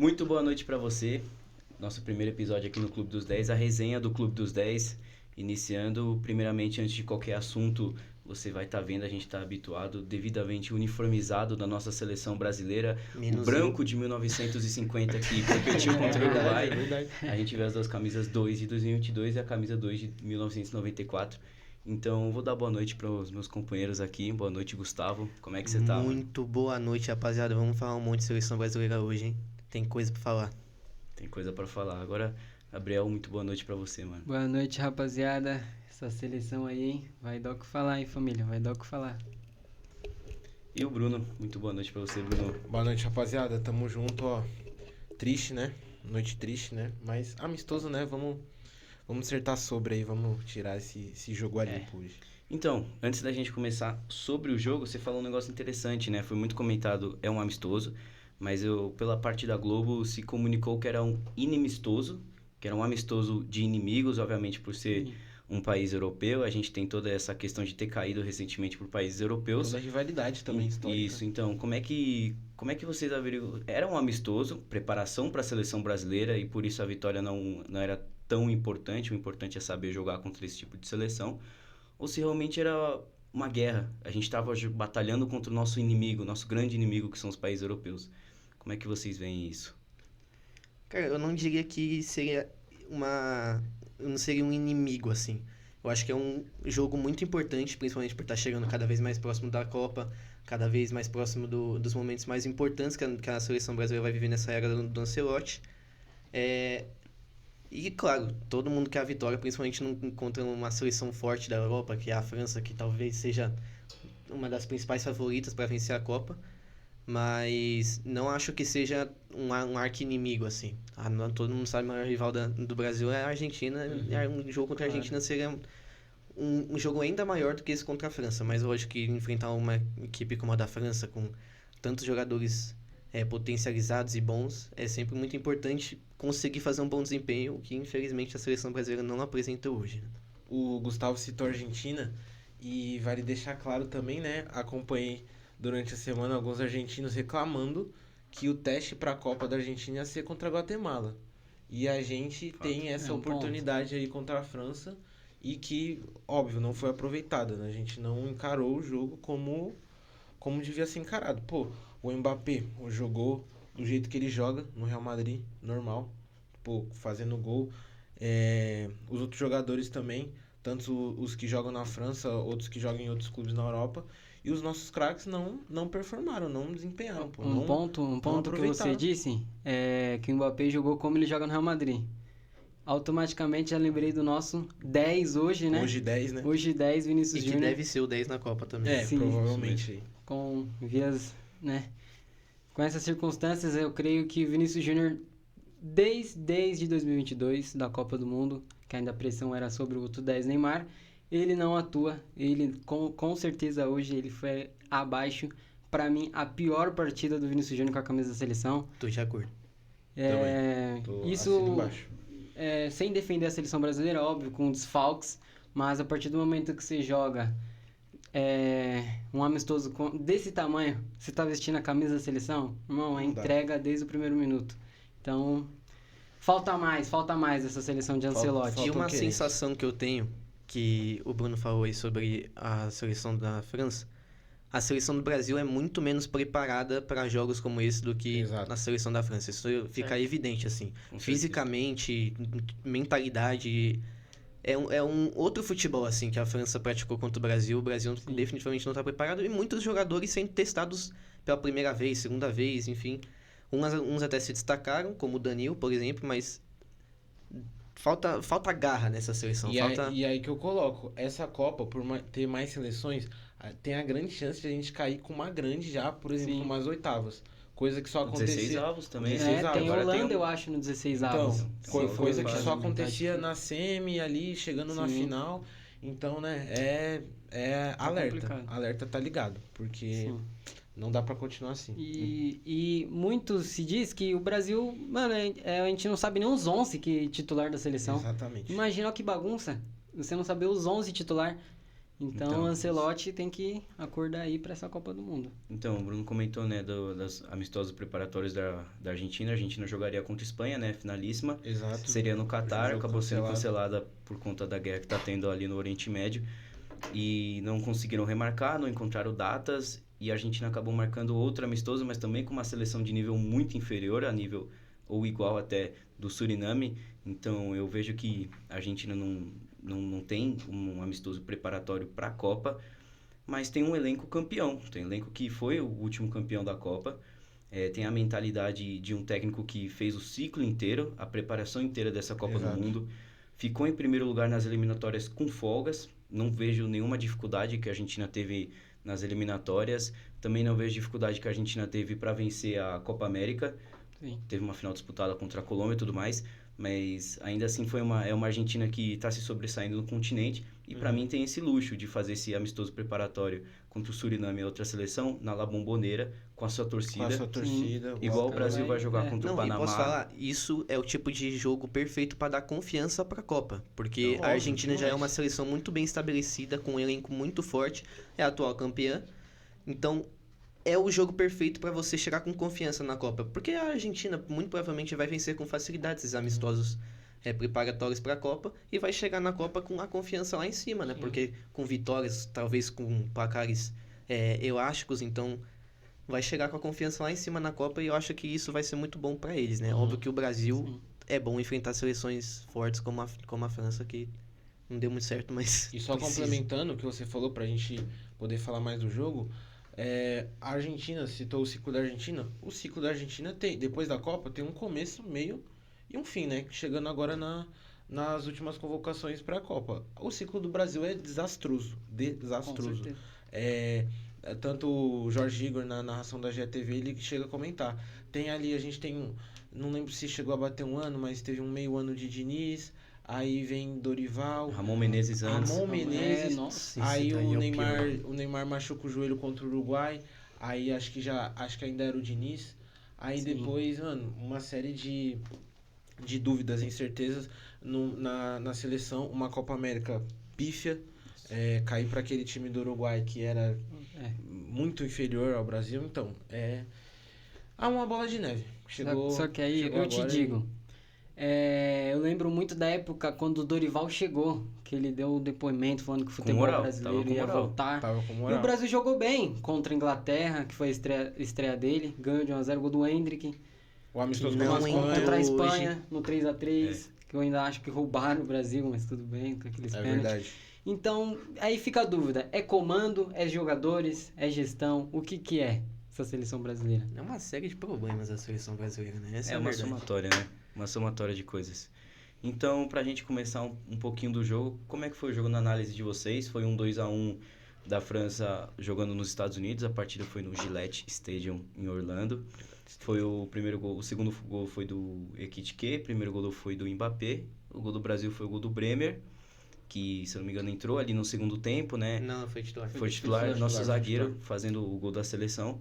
Muito boa noite para você. Nosso primeiro episódio aqui no Clube dos 10, a resenha do Clube dos 10. Iniciando, primeiramente, antes de qualquer assunto, você vai estar vendo, a gente está habituado, devidamente uniformizado da nossa seleção brasileira. Menos o branco de 1950 que competiu contra o Uruguai. A gente vê as duas camisas 2 de 2022 e a camisa 2 de 1994. Então, vou dar boa noite para os meus companheiros aqui. Boa noite, Gustavo. Como é que você tá, mano? Muito boa noite, rapaziada. Vamos falar um monte de seleção brasileira hoje, hein? Tem coisa pra falar. Tem coisa para falar. Agora, Gabriel, muito boa noite para você, mano. Boa noite, rapaziada. Essa seleção aí, hein? Vai dar o que falar, hein, família? Vai dar o que falar. E o Bruno, muito boa noite pra você, Bruno. Boa noite, rapaziada. Tamo junto, ó. Triste, né? Noite triste, né? Mas amistoso, né? Vamos acertar sobre aí. Vamos tirar esse jogo ali hoje. Então, antes da gente começar sobre o jogo, você falou um negócio interessante, né? Foi muito comentado, é um amistoso, mas pela parte da Globo se comunicou que era um inimistoso, que era um amistoso de inimigos, obviamente por ser um país europeu. A gente tem toda essa questão de ter caído recentemente por países europeus. Toda a rivalidade também histórica. Isso, então, como é que vocês averiguam? Era um amistoso, preparação para a seleção brasileira, e por isso a vitória não era tão importante. O importante é saber jogar contra esse tipo de seleção. Ou se realmente era uma guerra. A gente estava batalhando contra o nosso inimigo, nosso grande inimigo, que são os países europeus. Como é que vocês veem isso? Cara, eu não diria que seria não seria um inimigo, assim. Eu acho que é um jogo muito importante, principalmente por estar chegando cada vez mais próximo da Copa, cada vez mais próximo dos momentos mais importantes que a seleção brasileira vai viver nessa era do Ancelotti. E, claro, todo mundo quer a vitória, principalmente contra uma seleção forte da Europa, que é a França, que talvez seja uma das principais favoritas para vencer a Copa. Mas não acho que seja um arqui-inimigo, assim. Todo mundo sabe que o maior rival do Brasil é a Argentina. E um jogo contra a Argentina seria um jogo ainda maior do que esse contra a França. Mas eu acho que enfrentar uma equipe como a da França, com tantos jogadores potencializados e bons, é sempre muito importante conseguir fazer um bom desempenho, o que infelizmente a seleção brasileira não apresenta hoje, né? O Gustavo citou a Argentina e vale deixar claro também, né? Acompanhei durante a semana alguns argentinos reclamando que o teste para a Copa da Argentina ia ser contra a Guatemala. E a gente tem essa oportunidade aí contra a França e que, óbvio, não foi aproveitada, né? A gente não encarou o jogo como devia ser encarado. Pô, o Mbappé jogou do jeito que ele joga no Real Madrid, normal, pô, fazendo gol. Os outros jogadores também, tanto os que jogam na França, outros que jogam em outros clubes na Europa. E os nossos craques não performaram, não desempenharam. Pô, um ponto que você disse é que o Mbappé jogou como ele joga no Real Madrid. Automaticamente já lembrei do nosso 10 hoje, né? Hoje 10, né? Hoje 10, Vinícius Júnior. E que deve ser o 10 na Copa também. Sim, provavelmente. Com essas circunstâncias, eu creio que Vinícius Júnior, desde 2022, da Copa do Mundo, que ainda a pressão era sobre o outro 10 Neymar, ele não atua. Ele, com certeza, hoje ele foi abaixo. Pra mim, a pior partida do Vinícius Júnior com a camisa da seleção. Tô de acordo. Isso, sem defender a seleção brasileira, óbvio, com desfalques, mas a partir do momento que você joga um amistoso desse tamanho, você tá vestindo a camisa da seleção, irmão, entrega desde o primeiro minuto. Então, falta mais essa seleção de Ancelotti. E uma sensação que eu tenho, que o Bruno falou aí sobre a seleção da França, a seleção do Brasil é muito menos preparada para jogos como esse do que a seleção da França. Isso fica evidente, assim. Fisicamente, mentalidade. É um outro futebol, assim, que a França praticou contra o Brasil. O Brasil definitivamente não está preparado. E muitos jogadores sendo testados pela primeira vez, segunda vez, enfim. Uns até se destacaram, como o Danilo, por exemplo, mas falta garra nessa seleção. E aí que eu coloco, essa Copa, por ter mais seleções, tem a grande chance de a gente cair com uma grande já, por exemplo, umas oitavas. Coisa que só acontecia... 16 avos também. 16 avos. Tem Holanda, eu acho, no 16 avos. Então, coisa que só acontecia na semi ali, chegando na final. Então, né, alerta. Complicado. Alerta tá ligado, porque... Não dá pra continuar assim. E muito se diz que o Brasil, mano, a gente não sabe nem os 11 que titular da seleção. Exatamente. Imagina que bagunça, você não saber os 11 titular. Então, o Ancelotti tem que acordar aí para essa Copa do Mundo. Então, o Bruno comentou, né, das amistosos preparatórios da Argentina. A Argentina jogaria contra a Espanha, né, finalíssima. Exato. Seria no Catar, Jogo acabou sendo cancelado. cancelada por conta da guerra que tá tendo ali no Oriente Médio. E não conseguiram remarcar, não encontraram datas. E a Argentina acabou marcando outro amistoso, mas também com uma seleção de nível muito inferior, a nível ou igual até do Suriname. Então, eu vejo que a Argentina não tem um amistoso preparatório para a Copa, mas tem um elenco campeão, tem um elenco que foi o último campeão da Copa, tem a mentalidade de um técnico que fez o ciclo inteiro, a preparação inteira dessa Copa Exato. do Mundo, ficou em primeiro lugar nas eliminatórias com folgas, não vejo nenhuma dificuldade que a Argentina teve nas eliminatórias, também não vejo dificuldade que a Argentina teve para vencer a Copa América. Sim. Teve uma final disputada contra a Colômbia e tudo mais, mas ainda assim é uma Argentina que está se sobressaindo no continente e para mim tem esse luxo de fazer esse amistoso preparatório contra o Suriname e outra seleção na La Bombonera com a sua torcida. Com a sua torcida. Igual o Brasil vai jogar É. contra o Não, e Panamá. posso falar, isso é o tipo de jogo perfeito para dar confiança para a Copa, porque Não, a óbvio, Argentina já é demais. uma seleção muito bem estabelecida, com um elenco muito forte, é a atual campeã, então é o jogo perfeito para você chegar com confiança na Copa, porque a Argentina muito provavelmente vai vencer com facilidade esses amistosos preparatórios para a Copa e vai chegar na Copa com a confiança lá em cima, né? Sim. Porque com vitórias, talvez com placares elásticos, então vai chegar com a confiança lá em cima na Copa e eu acho que isso vai ser muito bom para eles, né? Óbvio que o Brasil Sim. é bom enfrentar seleções fortes como a França, que não deu muito certo, mas E só precisa. complementando o que você falou pra gente poder falar mais do jogo, a Argentina, citou o ciclo da Argentina. O ciclo da Argentina tem, depois da Copa, tem um começo, meio e um fim, né? Chegando agora nas últimas convocações pra Copa. O ciclo do Brasil é desastroso. Com Desastroso. certeza. Tanto o Jorge Igor na narração da GTV, ele chega a comentar. Tem ali, a gente tem não lembro se chegou a bater um ano, mas teve um meio ano de Diniz. Aí vem Dorival. Ramon Menezes antes. Ramon Menezes. Nossa. Aí Esse daí é o o Neymar, pior. o Neymar machuca o joelho contra o Uruguai. Aí acho que ainda era o Diniz. Aí Sim. depois, mano, uma série de dúvidas, incertezas na seleção. Uma Copa América pífia. Cair para aquele time do Uruguai que era muito inferior ao Brasil. Então, uma bola de neve. Só que aí chegou eu te agora digo, eu lembro muito da época quando o Dorival chegou, que ele deu o depoimento falando que o futebol moral, brasileiro tava com ia moral. voltar. Tava com E moral. o Brasil jogou bem contra a Inglaterra, que foi a estreia dele, ganhou de 1x0, gol do Hendrick. O amistoso Não com a entrou Contra a hoje. Espanha, no 3x3, que eu ainda acho que roubaram o Brasil, mas tudo bem, com aqueles É pênaltis. verdade. Então, aí fica a dúvida, é comando, é jogadores, é gestão, o que é essa seleção brasileira? É uma série de problemas a seleção brasileira, né? Essa é, É a uma verdade. somatória, né? Uma somatória de coisas. Então, pra gente começar um pouquinho do jogo, como é que foi o jogo na análise de vocês? Foi um 2-1 da França jogando nos Estados Unidos, a partida foi no Gillette Stadium em Orlando. Foi o primeiro gol, o segundo gol foi do Ekitike, o primeiro gol foi do Mbappé, o gol do Brasil foi o gol do Bremer, que, se eu não me engano, entrou ali no segundo tempo, né? Não, foi titular. Foi titular, titular, nosso foi zagueiro, titular. fazendo o gol da seleção.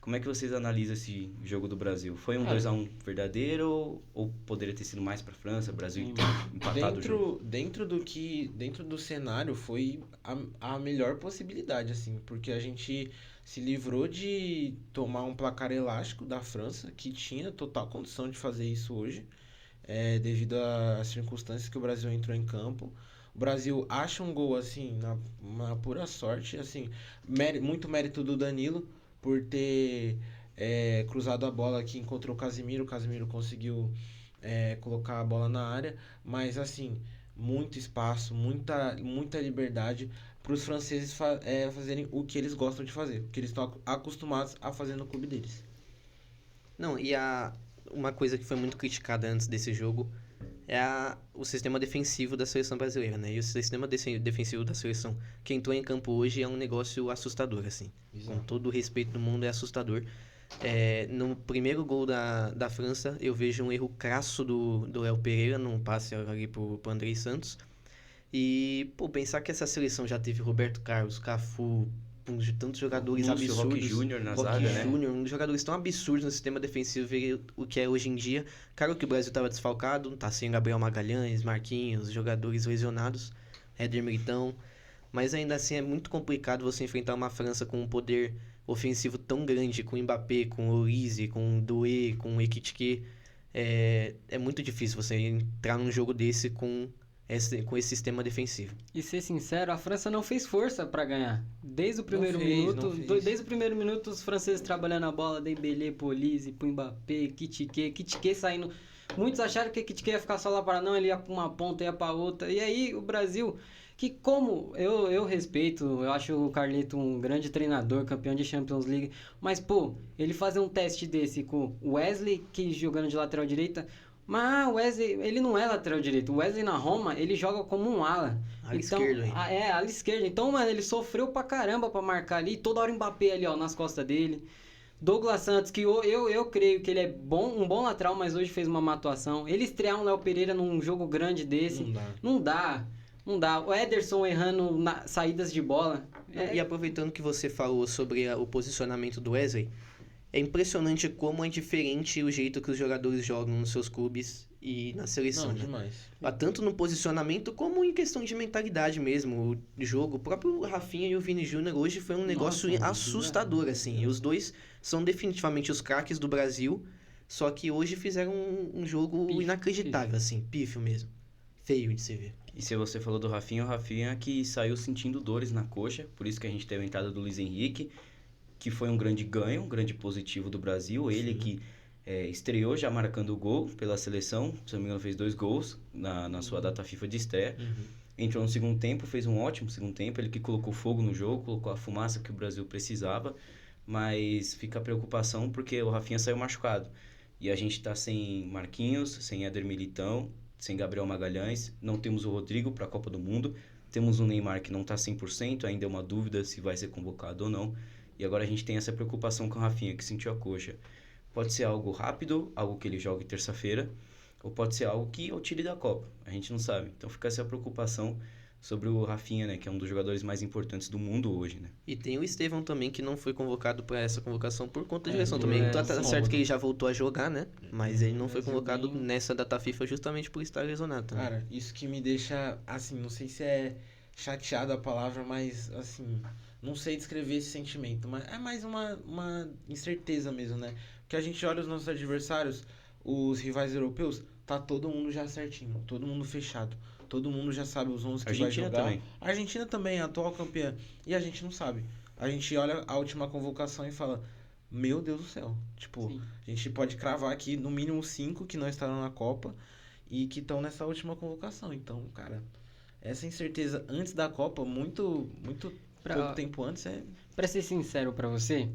Como é que vocês analisam esse jogo do Brasil? Foi um Cara, 2-1 verdadeiro ou poderia ter sido mais pra França, Brasil ter empatado o jogo? Dentro do cenário foi a melhor possibilidade, assim, porque a gente se livrou de tomar um placar elástico da França, que tinha total condição de fazer isso hoje, devido às circunstâncias que o Brasil entrou em campo. O Brasil acha um gol, assim, na pura sorte, assim, muito mérito do Danilo por ter cruzado a bola que encontrou o Casemiro conseguiu colocar a bola na área, mas assim, muito espaço, muita liberdade para os franceses fazerem o que eles gostam de fazer, o que eles estão acostumados a fazer no clube deles. Não, e uma coisa que foi muito criticada antes desse jogo é o sistema defensivo da seleção brasileira, né? E o sistema defensivo da seleção que entrou em campo hoje é um negócio assustador, assim. Com todo o respeito do mundo, é assustador. No primeiro gol da França, eu vejo um erro crasso do Léo Pereira, num passe ali pro Andrei Santos. E, pensar que essa seleção já teve Roberto Carlos, Cafu, tantos jogadores Lúcio, absurdos. Roque Júnior na Roque zaga, né? Júnior, um dos jogadores tão absurdos no sistema defensivo, ver o que é hoje em dia. Claro que o Brasil estava desfalcado, tá sem Gabriel Magalhães, Marquinhos, jogadores lesionados, Éder Militão. Mas ainda assim é muito complicado você enfrentar uma França com um poder ofensivo tão grande, com o Mbappé, com o Olise, com o Doué, com o Ekitike. É muito difícil você entrar num jogo desse com esse sistema defensivo. E ser sincero, a França não fez força pra ganhar. Desde o primeiro fez, minuto, não fez. desde o primeiro minuto, os franceses trabalhando a bola, Dembélé, Olise, pro Mbappé, Kitike saindo. Muitos acharam que Kitike ia ficar só lá para não, ele ia pra uma ponta, ia pra outra. E aí o Brasil, que como eu respeito, eu acho o Carleto um grande treinador, campeão de Champions League, mas pô, ele fazer um teste desse com o Wesley, que jogando de lateral direita. Mas o Wesley, ele não é lateral direito. O Wesley na Roma, ele joga como um ala. Ala esquerdo ainda. Ala esquerda. Então, mano, ele sofreu pra caramba pra marcar ali. Toda hora o Mbappé ali, ó, nas costas dele. Douglas Santos, que eu creio que ele é um bom lateral, mas hoje fez uma má atuação. Ele estrear um Léo Pereira num jogo grande desse. Não dá. O Ederson errando saídas de bola. E aproveitando que você falou sobre o posicionamento do Wesley, é impressionante como é diferente o jeito que os jogadores jogam nos seus clubes e na seleção. Não, né? demais. Tanto no posicionamento como em questão de mentalidade mesmo. O jogo, o próprio Rafinha e o Vini Júnior hoje foi um negócio assustador, assim. E os dois são definitivamente os craques do Brasil, só que hoje fizeram um jogo inacreditável, assim, pífio mesmo. Feio de se ver. E se você falou do Rafinha, o Rafinha que saiu sentindo dores na coxa, por isso que a gente teve a entrada do Luiz Henrique, que foi um grande ganho, um grande positivo do Brasil. Ele que estreou já marcando o gol pela seleção, se não me engano fez 2 gols na sua data FIFA de estreia. Entrou no segundo tempo, fez um ótimo segundo tempo, ele que colocou fogo no jogo, colocou a fumaça que o Brasil precisava, mas fica a preocupação porque o Rafinha saiu machucado. E a gente tá sem Marquinhos, sem Éder Militão, sem Gabriel Magalhães, não temos o Rodrigo para a Copa do Mundo, temos o Neymar que não tá 100%, ainda é uma dúvida se vai ser convocado ou não. E agora a gente tem essa preocupação com o Rafinha, que sentiu a coxa. Pode ser algo rápido, algo que ele jogue terça-feira, ou pode ser algo que o tire da Copa. A gente não sabe. Então fica essa preocupação sobre o Rafinha, né, que é um dos jogadores mais importantes do mundo hoje, né? E tem o Estevão também, que não foi convocado para essa convocação por conta de lesão também. Tá certo que ele já voltou a jogar, né? Mas ele não foi convocado nessa data FIFA justamente por estar lesionado também. Cara, isso que me deixa, assim, não sei se é chateado a palavra, mas, assim, não sei descrever esse sentimento, mas é mais uma incerteza mesmo, né? Porque a gente olha os nossos adversários, os rivais europeus, tá todo mundo já certinho, todo mundo fechado. Todo mundo já sabe os 11 que vai jogar. Também. A Argentina também, a atual campeã. E a gente não sabe. A gente olha a última convocação e fala, meu Deus do céu. Tipo, Sim. a gente pode cravar aqui no mínimo 5 que não estarão na Copa e que estão nessa última convocação. Então, cara, essa incerteza antes da Copa, muito pouco tempo antes, Pra ser sincero pra você,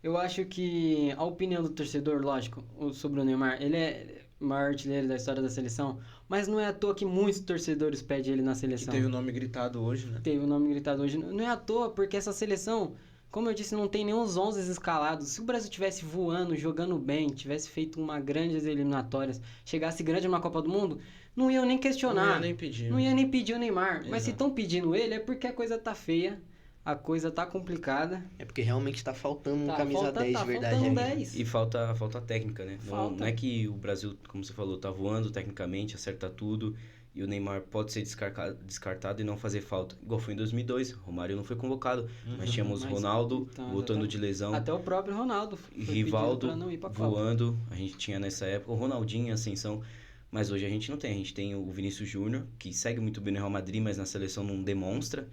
eu acho que a opinião do torcedor, lógico, sobre o Neymar, ele é o maior artilheiro da história da seleção, mas não é à toa que muitos torcedores pedem ele na que seleção. teve o nome gritado hoje, né? Teve o nome gritado hoje. Não é à toa, porque essa seleção, como eu disse, não tem nem os 11 escalados. Se o Brasil tivesse voando, jogando bem, tivesse feito uma grandes eliminatórias, chegasse grande numa Copa do Mundo, não iam nem questionar. Não ia nem pedir. Não ia nem pedir o Neymar. Exato. Mas se estão pedindo ele, é porque a coisa tá feia, a coisa tá complicada. É porque realmente tá faltando um Tá, camisa 10 de verdade faltando aí. 10. E falta técnica, né? Falta. Não é que o Brasil, como você falou, tá voando tecnicamente, acerta tudo, e o Neymar pode ser descartado e não fazer falta. Igual foi em 2002, Romário não foi convocado, mas tínhamos Mas, Ronaldo então, voltando exatamente. de lesão, Até o próprio Ronaldo foi pedido Rivaldo pra não ir pra Copa. voando, a gente tinha nessa época o Ronaldinho em ascensão, mas hoje a gente não tem. A gente tem o Vinícius Júnior, que segue muito bem no Real Madrid, mas na seleção não demonstra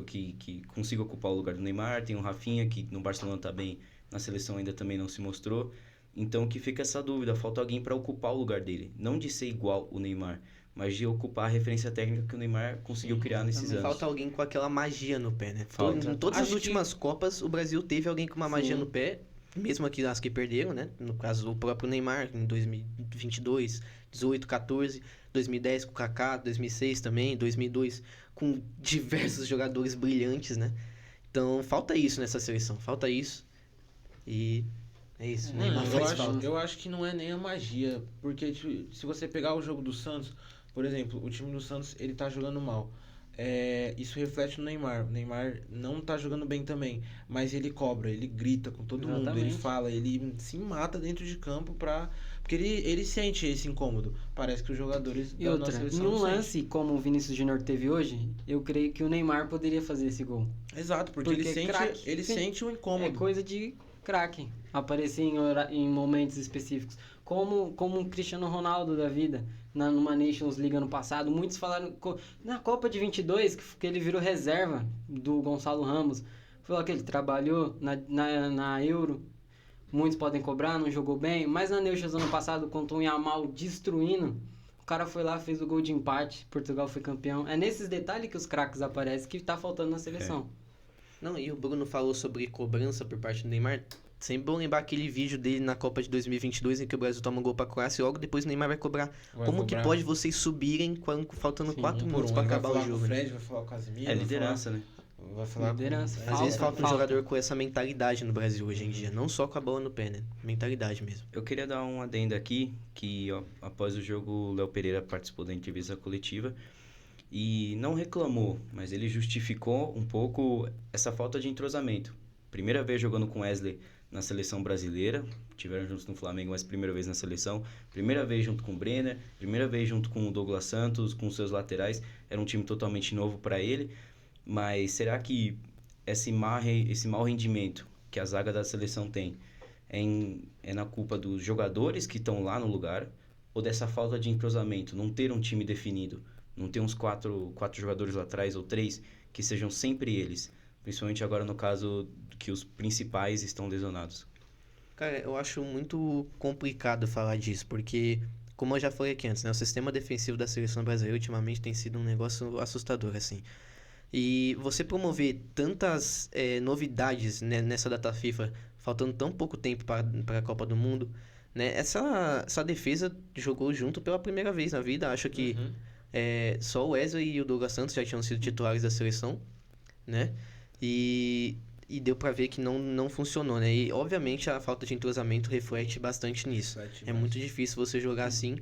que consiga ocupar o lugar do Neymar. Tem o Rafinha, que no Barcelona tá bem, na seleção ainda também não se mostrou. Então que fica essa dúvida, falta alguém para ocupar o lugar dele. Não de ser igual o Neymar, mas de ocupar a referência técnica que o Neymar conseguiu criar nesses anos. Falta alguém com aquela magia no pé, né? Falta. Em todas as Acho últimas Copas, o Brasil teve alguém com uma magia no pé, mesmo aqui as que perderam, né? No caso, o próprio Neymar, em 2022, 18, 14, 2010 com o Kaká, 2006 também, 2002 com diversos jogadores brilhantes, né? Então, falta isso nessa seleção, falta isso. E é isso, Não, Neymar faz falta. Eu acho que não é nem a magia, porque se você pegar o jogo do Santos, por exemplo, o time do Santos, ele tá jogando mal. isso reflete no Neymar. O Neymar não tá jogando bem também, mas ele cobra, ele grita com todo mundo, ele Exatamente. fala, ele se mata dentro de campo porque ele sente esse incômodo. Parece que os jogadores E da outra, nossa em seleção um não sentem. lance como o Vinícius Júnior teve hoje, eu creio que o Neymar poderia fazer esse gol. Exato, porque Porque ele sente, craque, ele sim. sente o É incômodo. coisa de craque, aparecer em momentos específicos. Como o Cristiano Ronaldo da vida, numa Nations League ano passado, muitos falaram, na Copa de 22, que ele virou reserva do Gonçalo Ramos, falou que ele trabalhou na Euro, muitos podem cobrar, não jogou bem, mas na Nations ano passado, contra um Yamal destruindo, o cara foi lá, fez o gol de empate, Portugal foi campeão. É nesses detalhes que os craques aparecem que tá faltando na seleção. Não, e o Bruno falou sobre cobrança por parte do Neymar. Sempre bom lembrar aquele vídeo dele na Copa de 2022 em que o Brasil toma um gol pra Croácia e logo depois o Neymar vai cobrar. Como que pode vocês subirem faltando Sim, 4 um por minutos um? pra Ele vai acabar falar o com jogo? o Né? Fred, vai falar com o Casemiro. É liderança, né? Vai falar Liderança. com... Às vezes falta um Falta. jogador com essa mentalidade no Brasil hoje em dia. Não só com a bola no pé, né? Mentalidade mesmo. Eu queria dar um adendo aqui, que ó, após o jogo o Léo Pereira participou da entrevista coletiva e não reclamou, mas ele justificou um pouco essa falta de entrosamento. Primeira vez jogando com Wesley na seleção brasileira, tiveram juntos no Flamengo, mas primeira vez na seleção, primeira vez junto com o Brenner, primeira vez junto com o Douglas Santos, com seus laterais, era um time totalmente novo para ele, mas será que esse mau rendimento que a zaga da seleção tem é na culpa dos jogadores que estão lá no lugar ou dessa falta de entrosamento, não ter um time definido, não ter uns quatro jogadores lá atrás ou 3 que sejam sempre eles, principalmente agora no caso que os principais estão lesionados? Cara, eu acho muito complicado falar disso, porque, como eu já falei aqui antes, né? O sistema defensivo da seleção brasileira ultimamente tem sido um negócio assustador, assim. E você promover tantas novidades, né, nessa data FIFA, faltando tão pouco tempo para a Copa do Mundo, né? Essa defesa jogou junto pela primeira vez na vida. Acho que só o Wesley e o Douglas Santos já tinham sido titulares da seleção, né? E deu pra ver que não funcionou, né? E, obviamente, a falta de entrosamento reflete bastante nisso. É muito difícil você jogar assim.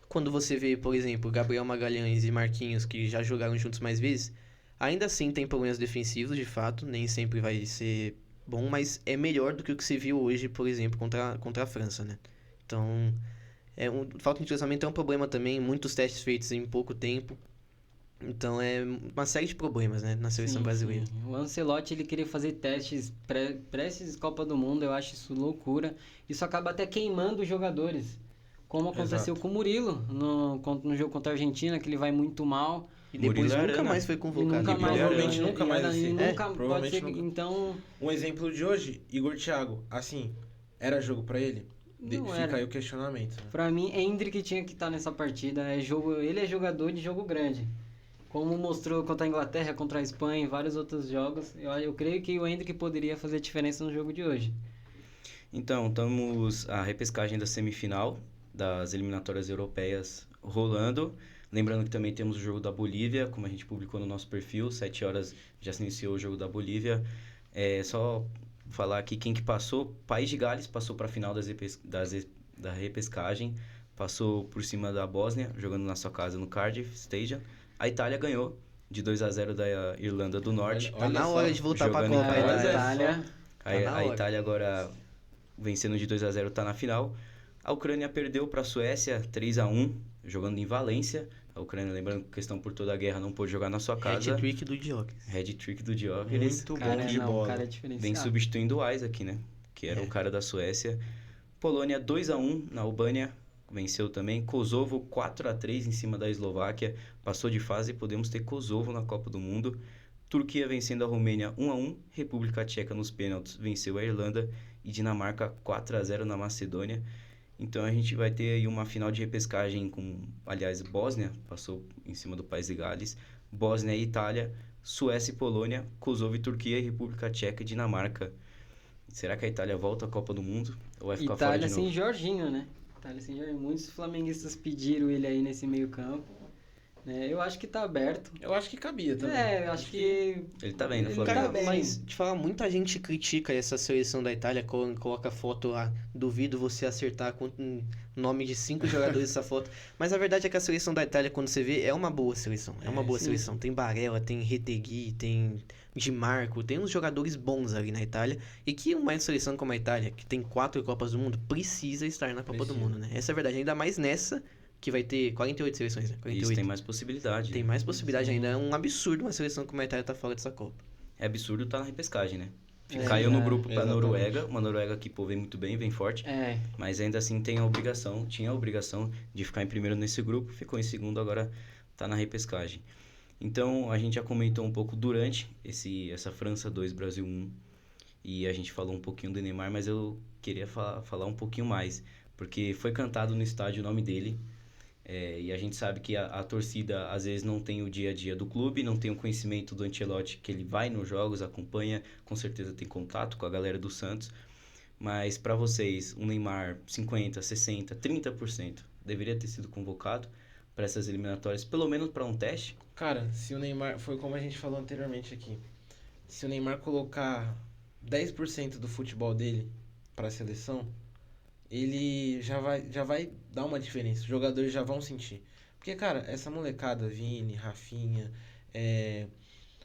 Quando você vê, por exemplo, Gabriel Magalhães e Marquinhos, que já jogaram juntos mais vezes, ainda assim tem problemas defensivos, de fato. Nem sempre vai ser bom, mas é melhor do que o que se viu hoje, por exemplo, contra a França, né? Então, falta de entrosamento é um problema também. Muitos testes feitos em pouco tempo. Então é uma série de problemas, né, na seleção Sim, brasileira. sim. O Ancelotti, ele queria fazer testes pré-esses Copa do Mundo, eu acho isso loucura. Isso acaba até queimando os jogadores. Como aconteceu Exato. com o Murilo no jogo contra a Argentina, que ele vai muito mal. E depois Murilo nunca Arana. mais foi E convocado. nunca mais, provavelmente nunca mais vai ser. nunca pode Provavelmente ser. nunca. Então, Um exemplo de hoje, Igor Thiago. Assim, era jogo pra ele? Não Fica era. aí o questionamento. Né? pra mim, Endrick tinha que estar nessa partida. Ele é jogador de jogo grande. Como mostrou contra a Inglaterra, contra a Espanha e vários outros jogos, eu creio que o Endrick poderia fazer diferença no jogo de hoje. Então, estamos a repescagem da semifinal das eliminatórias europeias rolando. Lembrando que também temos o jogo da Bolívia, como a gente publicou no nosso perfil, 7 horas já se iniciou o jogo da Bolívia. Só falar aqui quem que passou. País de Gales passou para a final da repescagem, passou por cima da Bósnia, jogando na sua casa no Cardiff Stadium. A Itália ganhou de 2-0 da Irlanda do Norte. Tá na hora de voltar pra jogando em Copa, casa. Itália. Tá na A hora. Itália agora vencendo de 2-0 está na final. A Ucrânia perdeu para a Suécia 3-1, jogando em Valência. A Ucrânia, lembrando que questão por toda a guerra, não pôde jogar na sua casa. Hat-trick do Diógenes. Hat-trick do Gyökeres. Muito Cara, bom de não, o bola. cara é Vem diferenciado. substituindo o Isaac, né? Que era o cara da Suécia. Polônia 2-1 na Albânia. Venceu também. Kosovo 4-3 em cima da Eslováquia. Passou de fase e podemos ter Kosovo na Copa do Mundo. Turquia vencendo a Romênia 1-1. República Tcheca nos pênaltis venceu a Irlanda. E Dinamarca 4-0 na Macedônia. Então a gente vai ter aí uma final de repescagem com, aliás, Bósnia passou em cima do País de Gales. Bósnia e Itália. Suécia e Polônia. Kosovo e Turquia. República Tcheca e Dinamarca. Será que a Itália volta à Copa do Mundo? Ou vai ficar fora Itália de novo? sem Jorginho, né? Itália sem Jorginho. Muitos flamenguistas pediram ele aí nesse meio campo. Eu acho que tá aberto. Eu acho que cabia também. Eu acho que... Ele tá bem no Ele Flamengo. tá bem. Mas, te falar, muita gente critica essa seleção da Itália, coloca foto lá, duvido você acertar com o nome de 5 jogadores dessa foto. Mas a verdade é que a seleção da Itália, quando você vê, é uma boa seleção. É uma boa sim. seleção. Tem Barella, tem Retegui, tem Di Marco, tem uns jogadores bons ali na Itália. E que uma seleção como a Itália, que tem 4 Copas do Mundo, precisa estar na Copa do Mundo, né? Essa é a verdade. Ainda mais nessa, que vai ter 48 seleções, né? 48. Isso tem mais possibilidade. Tem mais possibilidade ainda. É um absurdo uma seleção como a Itália tá fora dessa Copa. É absurdo estar na repescagem, né? É, Caiu no grupo pra exatamente. Noruega, uma Noruega que, pô, vem muito bem, vem forte, mas ainda assim tinha a obrigação de ficar em primeiro nesse grupo, ficou em segundo, agora tá na repescagem. Então, a gente já comentou um pouco durante essa França 2, Brasil 1, e a gente falou um pouquinho do Neymar, mas eu queria falar um pouquinho mais, porque foi cantado no estádio o nome dele, e a gente sabe que a torcida às vezes não tem o dia a dia do clube, não tem o conhecimento do Ancelotti, que ele vai nos jogos, acompanha, com certeza tem contato com a galera do Santos. Mas para vocês, o Neymar 50%, 60%, 30% deveria ter sido convocado para essas eliminatórias, pelo menos para um teste? Cara, se o Neymar, foi como a gente falou anteriormente aqui, se o Neymar colocar 10% do futebol dele para a seleção, ele já vai dar uma diferença. Os jogadores já vão sentir. Porque, cara, essa molecada, Vini, Rafinha,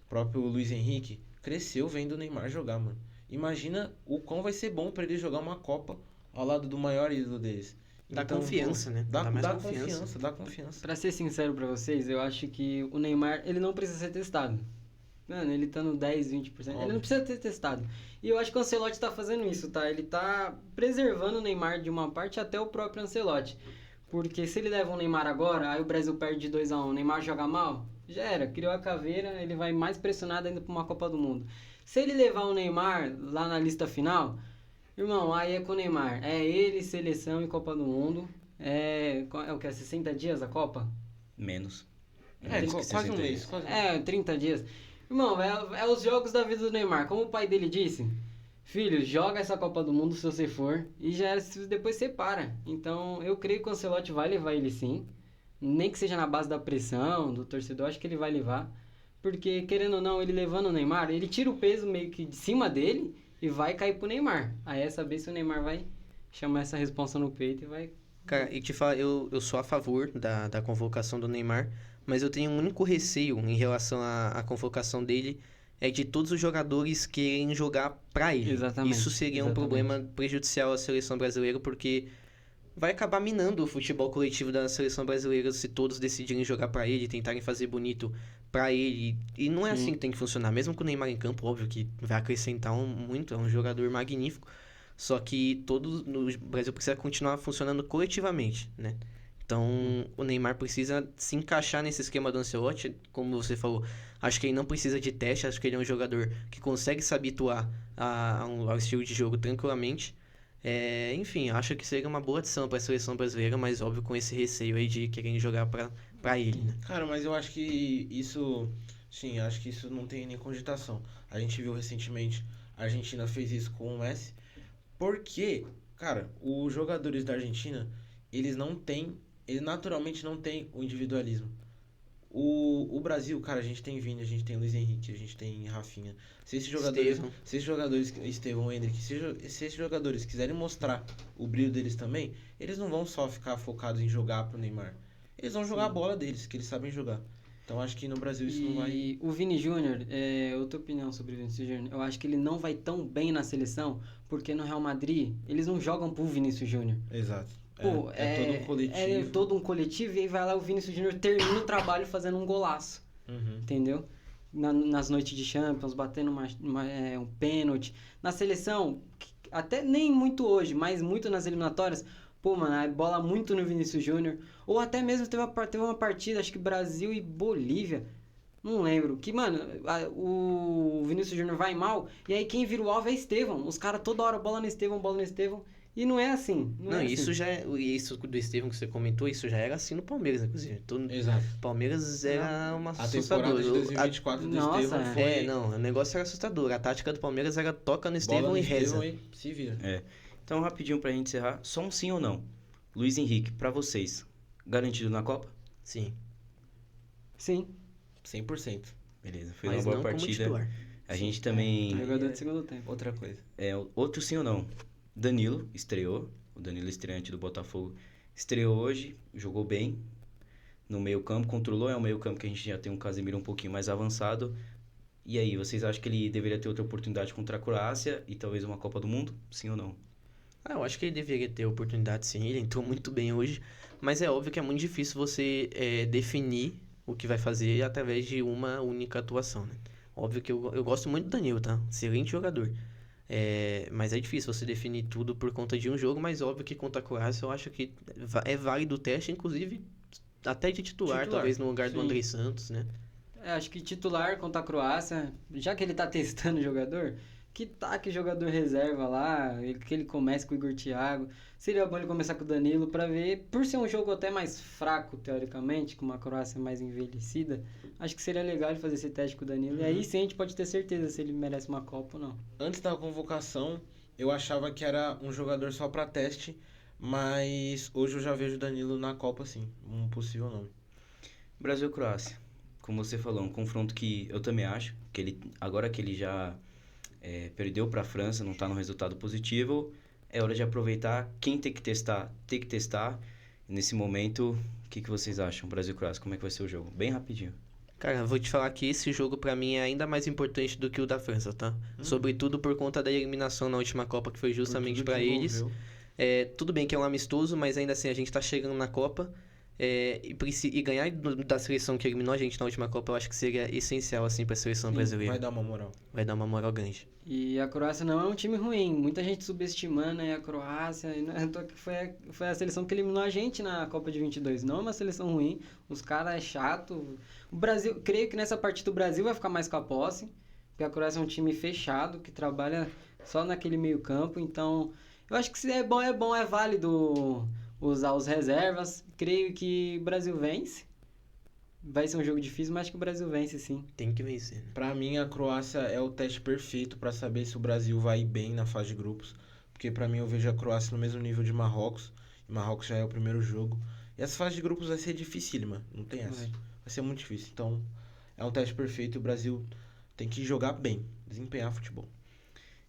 próprio Luiz Henrique, cresceu vendo o Neymar jogar, mano. Imagina o quão vai ser bom pra ele jogar uma Copa ao lado do maior ídolo deles. Dá Então, confiança, pô, né? Dá mais confiança, dá confiança. Pra ser sincero pra vocês, eu acho que o Neymar, ele não precisa ser testado. Mano, ele tá no 10, 20%. Óbvio. Ele não precisa ser testado. E eu acho que o Ancelotti tá fazendo isso, tá? Ele tá preservando o Neymar de uma parte, até o próprio Ancelotti. Porque se ele leva o Neymar agora, aí o Brasil perde de 2-1, o Neymar joga mal, já era. Criou a caveira, ele vai mais pressionado ainda pra uma Copa do Mundo. Se ele levar o Neymar lá na lista final, irmão, aí é com o Neymar. É ele, seleção e Copa do Mundo. É o que? 60 dias a Copa? Menos. Quase um mês. 30 dias. Irmão, é os jogos da vida do Neymar. Como o pai dele disse, filho, joga essa Copa do Mundo se você for e já depois você para. Então, eu creio que o Ancelotti vai levar ele sim. Nem que seja na base da pressão, do torcedor, acho que ele vai levar. Porque, querendo ou não, ele levando o Neymar, ele tira o peso meio que de cima dele e vai cair pro Neymar. Aí é saber se o Neymar vai chamar essa responsa no peito e vai... Cara, e te falar, eu sou a favor da convocação do Neymar, mas eu tenho um único receio em relação à convocação dele, é de todos os jogadores querem jogar pra ele. Exatamente, Isso seria um exatamente. problema prejudicial à seleção brasileira, porque vai acabar minando o futebol coletivo da seleção brasileira se todos decidirem jogar pra ele, tentarem fazer bonito pra ele. E não é Sim. assim que tem que funcionar. Mesmo com o Neymar em campo, óbvio que vai acrescentar muito, é um jogador magnífico. Só que o Brasil precisa continuar funcionando coletivamente, né? Então, o Neymar precisa se encaixar nesse esquema do Ancelotti, como você falou. Acho que ele não precisa de teste, acho que ele é um jogador que consegue se habituar ao estilo de jogo tranquilamente. Enfim, acho que seria uma boa adição para a seleção brasileira, mas óbvio com esse receio aí de querer jogar pra ele, né? Cara, mas eu acho que isso... Sim, acho que isso não tem nem cogitação. A gente viu recentemente, a Argentina fez isso com o Messi. Porque, cara, os jogadores da Argentina, eles naturalmente não têm o individualismo. O Brasil, cara, a gente tem Vini, a gente tem Luiz Henrique, a gente tem Rafinha. Se esses jogadores, Estevão, Endrick, se esses jogadores quiserem mostrar o brilho deles também, eles não vão só ficar focados em jogar pro Neymar. Eles vão jogar a bola deles, que eles sabem jogar. Então acho que no Brasil isso não vai... E o Vini Júnior, outra opinião sobre o Vinícius Júnior, eu acho que ele não vai tão bem na seleção, porque no Real Madrid, eles não jogam pro Vinícius Júnior. Exato. Pô, todo um coletivo. É todo um coletivo, e aí vai lá o Vinícius Júnior, termina o trabalho fazendo um golaço, entendeu? Nas noites de Champions, batendo um pênalti. Na seleção, até nem muito hoje, mas muito nas eliminatórias, pô, mano, a bola muito no Vinícius Júnior. Ou até mesmo teve uma partida, acho que Brasil e Bolívia, não lembro, que, mano, o Vinícius Júnior vai mal, e aí quem vira o alvo é Estevão. Os caras toda hora, bola no Estevão, e não é assim. Não, isso já isso do Estevão que você comentou, isso já era assim no Palmeiras, inclusive. Exato. Palmeiras era uma A assustador. temporada de 2024 do Nossa, Estevão foi... Não, o negócio era assustador. A tática do Palmeiras era toca no bola Estevão no e reza. Estevão e se vira. Então, rapidinho pra gente encerrar, só um sim ou não. Luiz Henrique, pra vocês, garantido na Copa? Sim. Sim, 100%. Beleza, foi Mas uma não boa como partida. titular. A gente também... jogador de segundo tempo. Outra coisa. Outro sim ou não? Danilo estreou. O Danilo estreante do Botafogo estreou hoje, jogou bem no meio-campo, controlou. É um meio-campo que a gente já tem um Casemiro um pouquinho mais avançado. E aí, vocês acham que ele deveria ter outra oportunidade contra a Croácia e talvez uma Copa do Mundo? Sim ou não? Eu acho que ele deveria ter oportunidade sim, ele entrou muito bem hoje, mas é óbvio que é muito difícil você definir o que vai fazer através de uma única atuação, né? Óbvio que eu gosto muito do Danilo, tá? Excelente jogador. Mas é difícil você definir tudo por conta de um jogo, mas óbvio que contra a Croácia eu acho que é válido o teste, inclusive até de titular, talvez no lugar do sim. Andrei Santos, né? Acho que titular contra a Croácia, já que ele tá testando o jogador, que taque jogador reserva lá, que ele comece com o Igor Thiago. Seria bom ele começar com o Danilo pra ver, por ser um jogo até mais fraco, teoricamente, com uma Croácia mais envelhecida, acho que seria legal ele fazer esse teste com o Danilo. E aí sim a gente pode ter certeza se ele merece uma Copa ou não. Antes da convocação, eu achava que era um jogador só pra teste, mas hoje eu já vejo o Danilo na Copa, sim. Um possível nome. Brasil e Croácia. Como você falou, um confronto que eu também acho que ele, agora que ele já perdeu para a França, não está no resultado positivo, é hora de aproveitar. Quem tem que testar, tem que testar. Nesse momento, o que vocês acham? Brasil e Croácia, como é que vai ser o jogo? Bem rapidinho. Cara, eu vou te falar que esse jogo pra mim é ainda mais importante do que o da França, tá? Sobretudo por conta da eliminação na última Copa, que foi justamente pra eles. Tudo bem que é um amistoso, mas ainda assim a gente tá chegando na Copa. E ganhar da seleção que eliminou a gente na última Copa, eu acho que seria essencial, assim, pra seleção brasileira. Vai dar uma moral. Vai dar uma moral grande. E a Croácia não é um time ruim, muita gente subestimando aí a Croácia, e não é à toa que foi a seleção que eliminou a gente na Copa de 22, não é uma seleção ruim, os caras é chato. O Brasil, creio que nessa partida o Brasil vai ficar mais com a posse, porque a Croácia é um time fechado, que trabalha só naquele meio campo, então eu acho que se é bom, é válido usar os reservas. Creio que o Brasil vence. Vai ser um jogo difícil, mas acho que o Brasil vence sim. Tem que vencer, né? Pra mim, a Croácia é o teste perfeito pra saber se o Brasil vai bem na fase de grupos. Porque pra mim eu vejo a Croácia no mesmo nível de Marrocos. E Marrocos já é o primeiro jogo. E essa fase de grupos vai ser dificílima. Não tem essa. Vai ser muito difícil. Então, é um teste perfeito e o Brasil tem que jogar bem. Desempenhar futebol.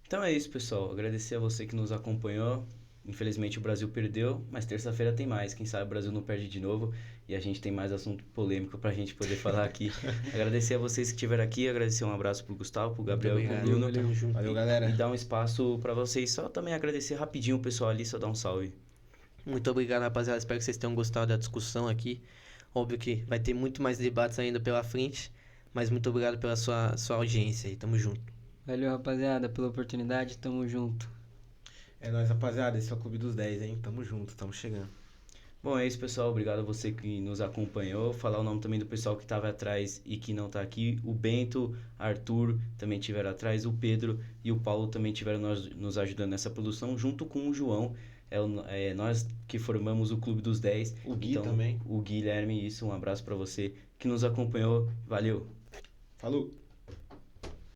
Então é isso, pessoal. Agradecer a você que nos acompanhou. Infelizmente o Brasil perdeu, mas terça-feira tem mais. Quem sabe o Brasil não perde de novo e a gente tem mais assunto polêmico pra gente poder falar aqui. Agradecer a vocês que estiveram aqui, agradecer um abraço pro Gustavo, pro Gabriel e pro Bruno. Valeu, galera. E dar um espaço pra vocês. Só também agradecer rapidinho o pessoal ali, só dar um salve. Muito obrigado, rapaziada. Espero que vocês tenham gostado da discussão aqui. Óbvio que vai ter muito mais debates ainda pela frente, mas muito obrigado pela sua audiência aí. Tamo junto. Valeu, rapaziada, pela oportunidade. Tamo junto. É nóis, rapaziada. Esse é o Clube dos 10, hein? Tamo junto, tamo chegando. Bom, é isso, pessoal. Obrigado a você que nos acompanhou. Falar o nome também do pessoal que estava atrás e que não está aqui. O Bento, Arthur também estiveram atrás. O Pedro e o Paulo também estiveram nos ajudando nessa produção, junto com o João. Nós que formamos o Clube dos 10. O Gui também. O Guilherme, isso. Um abraço para você que nos acompanhou. Valeu! Falou!